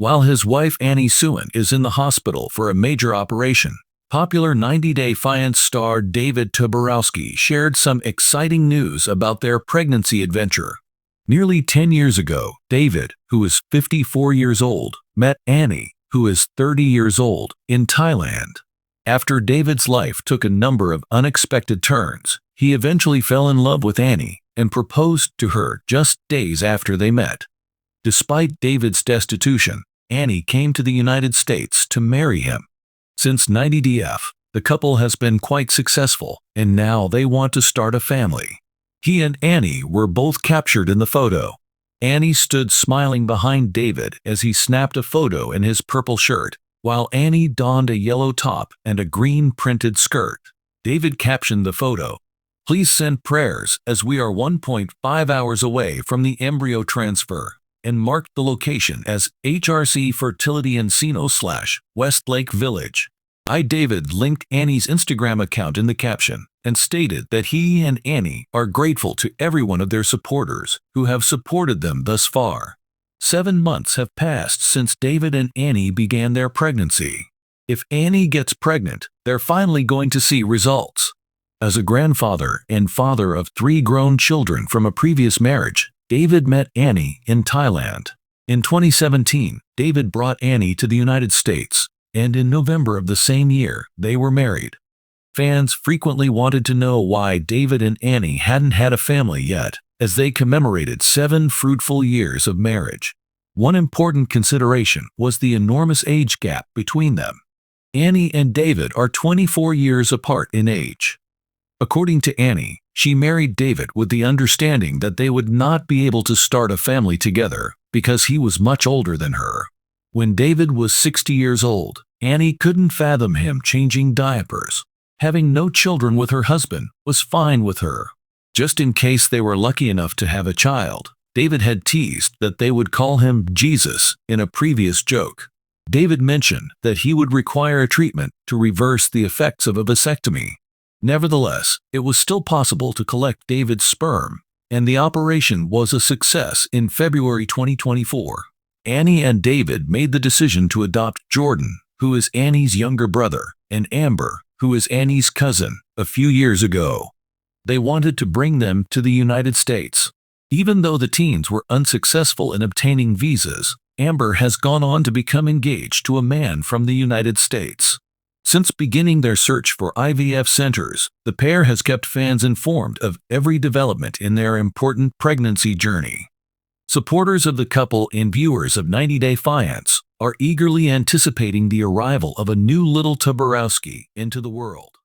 while his wife Annie Suen is in the hospital for a major operation. Popular 90 Day Fiancé star David Toborowsky shared some exciting news about their pregnancy adventure. Nearly 10 years ago, David, who is 54 years old, met Annie, who is 30 years old, in Thailand. After David's life took a number of unexpected turns, he eventually fell in love with Annie and proposed to her just days after they met. Despite David's destitution, Annie came to the United States to marry him. Since 90DF, the couple has been quite successful, and now they want to start a family. He and Annie were both captured in the photo. Annie stood smiling behind David as he snapped a photo in his purple shirt, while Annie donned a yellow top and a green printed skirt. David captioned the photo, "Please send prayers as we are 1.5 hours away from the embryo transfer," and marked the location as HRC Fertility Encino/Westlake Village. David linked Annie's Instagram account in the caption and stated that he and Annie are grateful to every one of their supporters who have supported them thus far. 7 months have passed since David and Annie began their pregnancy. If Annie gets pregnant, they're finally going to see results. As a grandfather and father of 3 grown children from a previous marriage, David met Annie in Thailand. In 2017, David brought Annie to the United States, and in November of the same year, they were married. Fans frequently wanted to know why David and Annie hadn't had a family yet, as they commemorated 7 fruitful years of marriage. One important consideration was the enormous age gap between them. Annie and David are 24 years apart in age. According to Annie, she married David with the understanding that they would not be able to start a family together because he was much older than her. When David was 60 years old, Annie couldn't fathom him changing diapers. Having no children with her husband was fine with her. Just in case they were lucky enough to have a child, David had teased that they would call him Jesus in a previous joke. David mentioned that he would require a treatment to reverse the effects of a vasectomy. Nevertheless, it was still possible to collect David's sperm, and the operation was a success in February 2024. Annie and David made the decision to adopt Jordan, who is Annie's younger brother, and Amber, who is Annie's cousin, a few years ago. They wanted to bring them to the United States. Even though the teens were unsuccessful in obtaining visas, Amber has gone on to become engaged to a man from the United States. Since beginning their search for IVF centers, the pair has kept fans informed of every development in their important pregnancy journey. Supporters of the couple and viewers of 90 Day Fiancé are eagerly anticipating the arrival of a new little Toborowsky into the world.